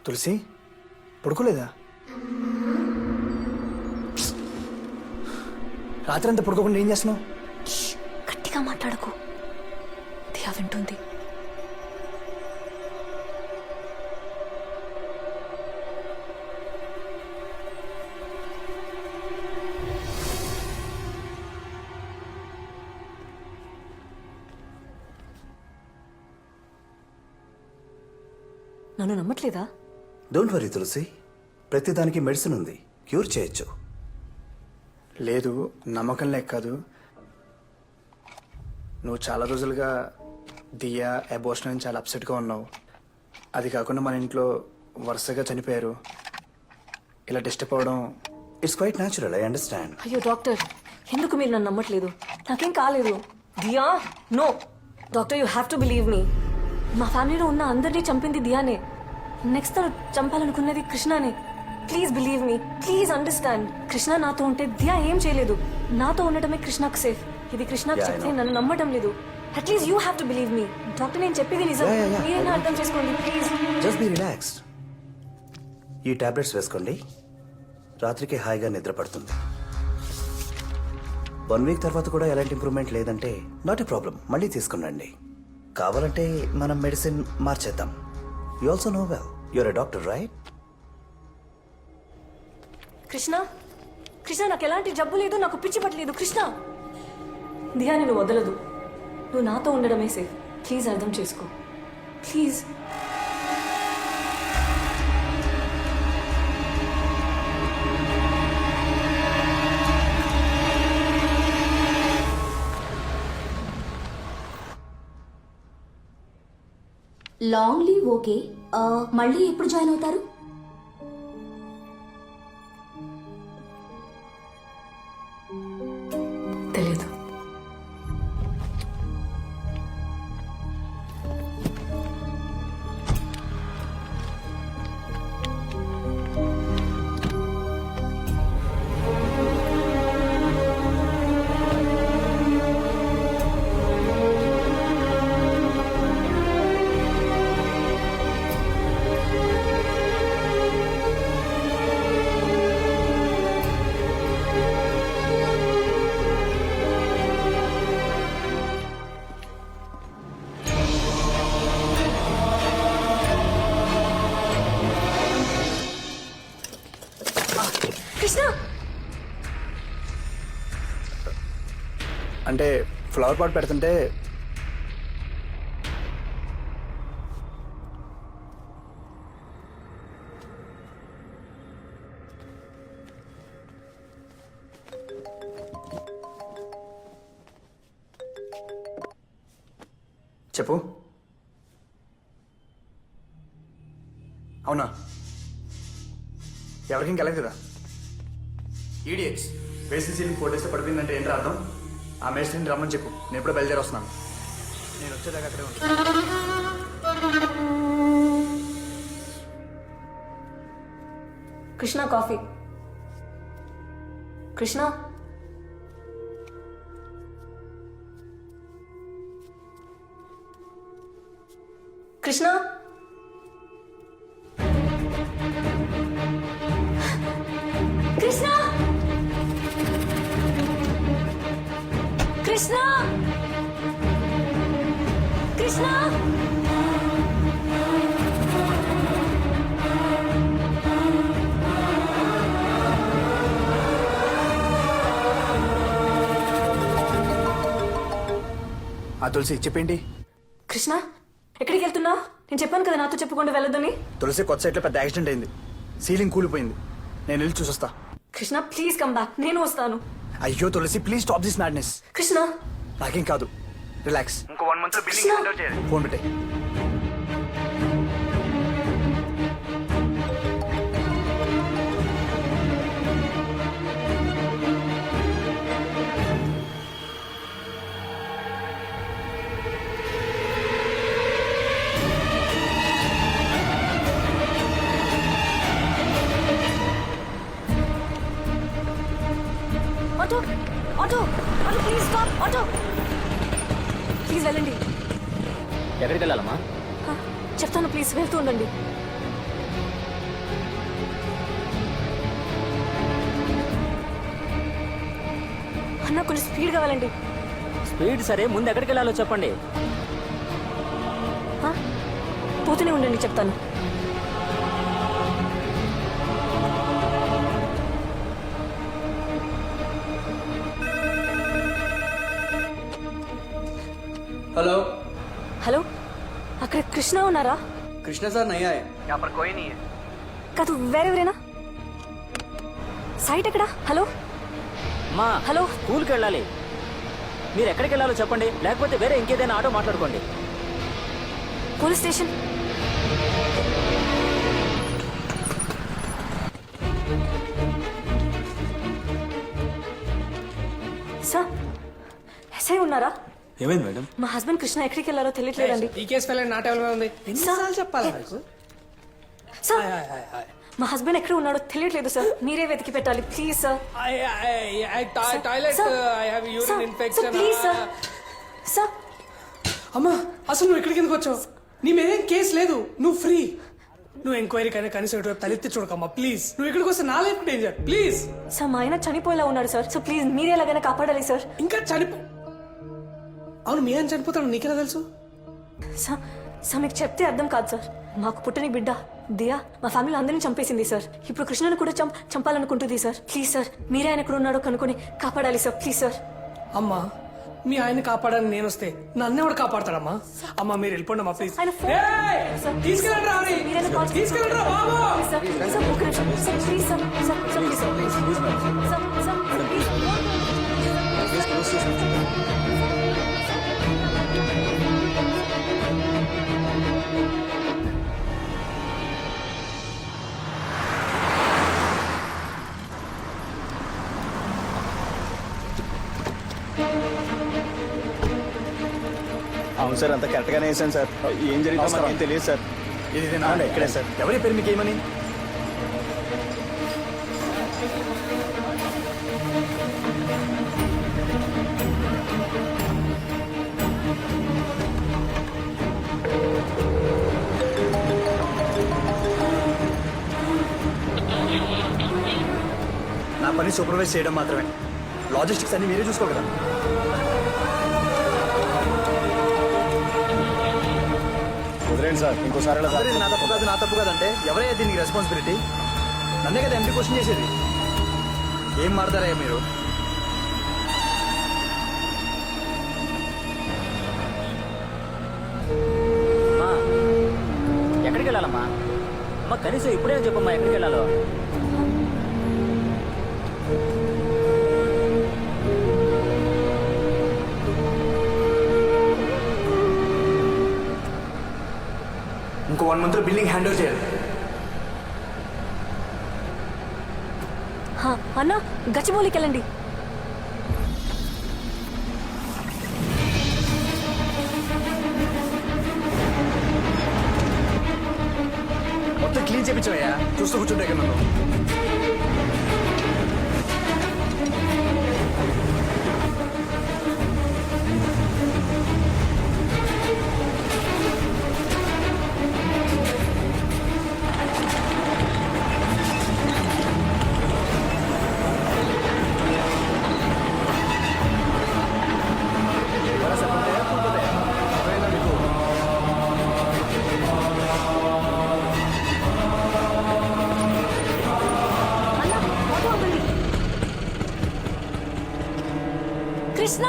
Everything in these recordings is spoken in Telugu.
తులసి పడుకోలేదా? రాత్రి అంతా పడుకోకుండా ఏం చేస్తున్నావు? గట్టిగా మాట్లాడకు, దియా వింటుంది. నన్ను నమ్మట్లేదా? డోంట్ వరీ తులసి, ప్రతిదానికి మెడిసిన్ ఉంది, క్యూర్ చేయొచ్చు. లేదు, నమ్మకం లేక కాదు. నువ్వు చాలా రోజులుగా దియా అబోషన్ అని చాలా అప్సెట్గా ఉన్నావు. అది కాకుండా మన ఇంట్లో వరుసగా చనిపోయారు. ఇలా డిస్టర్బ్ అవ్వడం it's quite natural, I understand. అయ్యో డాక్టర్, ఎందుకు మీరు నన్ను నమ్మట్లేదు? నాకేం కాలేదు. Dia, no doctor, you have to believe me. మా ఫ్యామిలీలో ఉన్న అందరినీ చంపింది దియానే. నెక్స్ట్ తను చంపాలనుకున్నది కృష్ణనే. Please believe me, please understand. Krishna నాతో ఉంటే దియా ఏం చేయలేదు. నాతో ఉండటమే కృష్ణకు సేఫ్. ఇది కృష్ణకు చెప్తే నన్ను నమ్మటం లేదు. At least you have to believe me. Doctor, నేను చెప్పేది నిజం. మీరైనా అర్థం చేసుకోండి ప్లీజ్. Just be relaxed. ఈ టాబ్లెట్స్ వేసుకోండి, రాత్రికి హాయిగా నిద్ర పడుతుంది. 1 వీక్ తర్వాత కూడా ఎలాంటి ఇంప్రూవ్మెంట్ లేదంటే నాట్ ఎ ప్రాబ్లం, మళ్ళీ తీసుకునండి. కావాలంటే మనం మెడిసిన్ మార్చేద్దాం. You also know well, you're a doctor right? Krishna, Krishna, నాకు ఎలాంటి జబ్బు లేదు, నాకు పిచ్చి పట్టలేదు. కృష్ణ, దియా నేను వదలదు. నువ్వు నాతో ఉండడమే సేఫ్. ప్లీజ్ అర్థం చేసుకో, ప్లీజ్. లాంగ్ లీవ్ ఓకే, మళ్ళీ ఎప్పుడు జాయిన్ అవుతారు? తెలీదు. కృష్ణ, అంటే ఫ్లవర్ పాట్ పెడుతుంటే చెప్పు. అవునా? ఎవరికి ఇంకెళ్ళదు కదా. ఈడియట్స్, వేసిన సీలింగ్ 4 days పడిపోయిందంటే ఏంటి అర్థం? ఆ మేస్త్రిని రమ్మని చెప్పు, నేను ఎప్పుడో బయలుదేరి వస్తున్నాను. నేను వచ్చేదాకా అక్కడే ఉంటాను. కృష్ణ కాఫీ. కృష్ణ, కృష్ణ, కృష్ణ, కృష్ణ, కృష్ణ. ఆ తులసి చెప్పేంటి? కృష్ణ, ఎక్కడికి వెళ్తున్నావు? నేను చెప్పాను కదా నాతో చెప్పకుండా వెళ్ళొద్దని. తులసి కొత్త సైట్లో పెద్ద యాక్సిడెంట్ అయింది, సీలింగ్ కూలిపోయింది. నేను వెళ్ళి చూసొస్తా. కృష్ణ ప్లీజ్ కమ్ బ్యాక్, నేను వస్తాను. అయ్యో Tulasi please stop this madness. Krishna, నాకేం కాదు, రిలాక్స్. ఇంకో 1 month కృష్ణ. ఫోన్ పెట్టే. Auto, auto, auto please stop. Auto please వెళ్ళండి. ఎక్కడికి వెళ్ళాలమ్మా? చెప్తాను ప్లీజ్, వెళ్తూ ఉండండి. కొంచెం స్పీడ్గా వెళ్ళండి. స్పీడ్ సరే, ముందు ఎక్కడికి వెళ్ళాలో చెప్పండి. ఆ? పోతూనే ఉండండి, చెప్తాను. हेलो హలో, అక్కడ కృష్ణ ఉన్నారా? कृष्णा सर नहीं आए यहाँ पर कोई नहीं है కాదు, వేరెవరేనా? సైట్ ఎక్కడా? హలో మా హలో. స్కూల్కి వెళ్ళాలి. మీరు ఎక్కడికి వెళ్ళాలో చెప్పండి, లేకపోతే వేరే ఇంకేదైనా ఆటో మాట్లాడుకోండి. Police station. సార్, ఎస్ఐ ఉన్నారా? ఏమైంది మేడం? మా హస్బెండ్ కృష్ణ ఎక్కడికి వెళ్ళారో తెలియట్లేదండి. ఈ కేసు ఫైల్ నా టేబుల్ మీద ఉంది. ఎన్నిసార్లు చెప్పాలి నాకు? సార్, మా హస్బెండ్ ఎక్కడ ఉన్నాడో తెలియట్లేదు సార్. మీరే వెతికి పెట్టాలి please sir. Toilet sir, I have sir, urine sir, infection. Please sir. Sir, అమ్మా, అసలు నువ్వు ఇక్కడికి ఎందుకు వచ్చావు? నీ మీదేం కేసు లేదు, నువ్వు ఫ్రీ. నువ్వు ఎంక్వైరీ కైనా కనీసం ఇటువైపు తలెత్తి చూడకమ్మా ప్లీజ్. నువ్వు ఇక్కడికి వస్తే నా లైఫ్ డేంజర్ ప్లీజ్. సార్, మా ఆయన చనిపోయేలా ఉన్నాడు సార్. సో ప్లీజ్ మీరే ఎలాగైనా కాపాడాలి సార్. ఇంకా చనిపో. అవును, మీ ఆయన చనిపోతాడు నీకెలా తెలుసు? సార్, సార్ మీకు చెప్తే అర్థం కాదు సార్. మాకు పుట్టని బిడ్డ దియా మా ఫ్యామిలీ అందరినీ చంపేసింది సార్. ఇప్పుడు కృష్ణను కూడా చంపాలనుకుంటుంది సార్. ప్లీజ్ సార్, మీరే ఆయన ఎక్కడ ఉన్నాడో కనుక్కొని కాపాడాలి సార్ ప్లీజ్ సార్. అమ్మా, మీ ఆయన కాపాడని నేను వస్తే నన్నెవడు కాపాడతాడమ్మా? అమ్మా మీరు వెళ్ళిపోండి అమ్మా ప్లీజ్. ఆయన ఫోన్- సార్, తీసుకెళ్ళండి రా సార్, మీరైనా కాల్ చేయండి. తీసుకెళ్ళండి రా బాబు. సార్, సార్, ఒక్క నిమిషం. Sir, please sir, sir, sir, please sir, sir, sir, please. అవును సార్, అంత కరెక్ట్ గానే వేసాను సార్. ఏం జరిగిందో మనకేం తెలియదు సార్. ఇది ఇక్కడే సార్. ఎవరి పేరు మీకు ఏమని? నా పని సూపర్వైజ్ చేయడం మాత్రమే. లాజిస్టిక్స్ అన్ని మీరే చూసుకోగలరా? వదిలేండి సార్, ఇంకోసారి అలా అందరూ ఇది నా తప్పు కాదంటే ఎవరైనా దీనికి రెస్పాన్సిబిలిటీ? నన్నే కదా ఎంపీ క్వశ్చన్ చేసేది. ఏం మాడతారయ్యా మీరు? అమ్మా, ఎక్కడికి వెళ్ళాలమ్మా? అమ్మ కనీసం ఇప్పుడే చెప్పమ్మా ఎక్కడికి వెళ్ళాలో. ఇంకో 1 month లో బిల్డింగ్ హ్యాండ్ ఓవర్ చేయాలి. హా, అన్న గచ్చిబౌలికి వెళ్ళండి. మొత్తం క్లీన్ చేయించవయ్యా. చూస్తూ కూర్చుంటే ఇక్కడ నన్ను. అన్న, ఆటో ఆపండి. Krishna,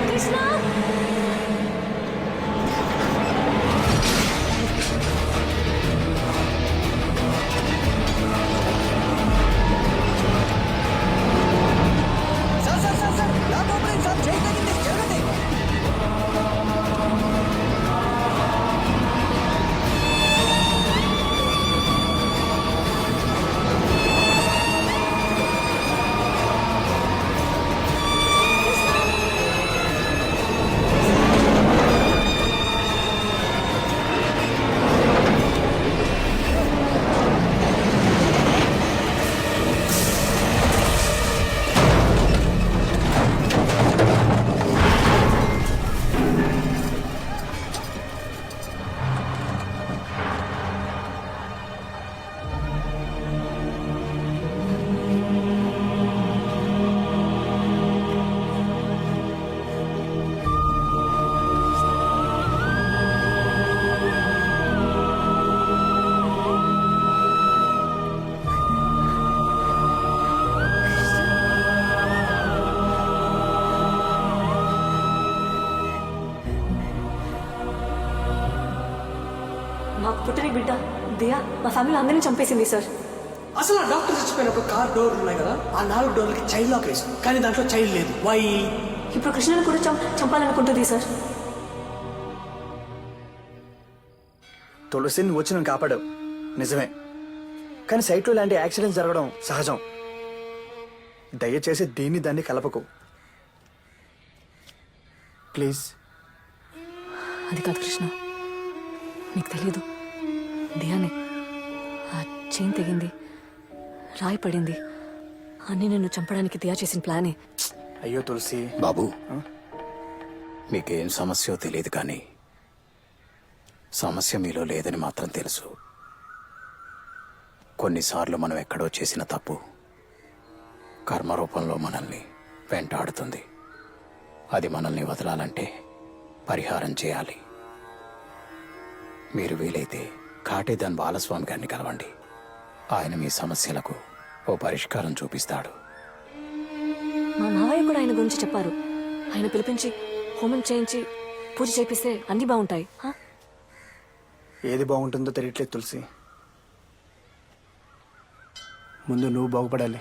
Krishna. Sir sir sir sir, lock open sir, చేయి తగ్గింది, జరగండి. దియా మా ఫ్యామిలీలో అందరినీ చంపేసింది సార్. అసలు ఆ డాక్టర్ చచ్చిపోయినప్పుడు కార్ డోర్ ఉన్నాయి కదా, ఆ 4 డోర్లకి చైల్డ్ లాక్ వేసాం, కానీ దాంట్లో చైల్డ్ లేదు. వై? ఇప్పుడు కృష్ణను కూడా చంపాలనుకుంటుంది సార్. తులసి నువ్వు వచ్చి నన్ను కాపాడావు నిజమే, కానీ సైట్లో ఇలాంటి యాక్సిడెంట్స్ జరగడం సహజం. దయచేసి దీన్ని దాన్ని కలపకు ప్లీజ్. అది కాదు కృష్ణ, నీకు తెలీదు, దియానే ఆ చైన్ తెగింది, రాయి పడింది, అన్నీ నిన్ను చంపడానికి దియా చేసిన ప్లానే. అయ్యో తులసి. బాబు, మీకేం సమస్యో తెలియదు కానీ సమస్య మీలో లేదని మాత్రం తెలుసు. కొన్నిసార్లు మనం ఎక్కడో చేసిన తప్పు కర్మరూపంలో మనల్ని వెంటాడుతుంది. అది మనల్ని వదలాలంటే పరిహారం చేయాలి. మీరు వీలైతే కాటేదాన్ బాలస్వామి గారిని కలవండి. ఆయన మీ సమస్యలకు ఓ పరిష్కారం చూపిస్తాడు. మా మావయ్య కూడా ఆయన గురించి చెప్పారు. ఆయన పిలిపించి హోమం చేయించి పూజ చేపిస్తే అన్నీ బాగుంటాయి. ఏది బాగుంటుందో తెలియట్లేదు తులసి. ముందు నువ్వు బాగుపడాలి.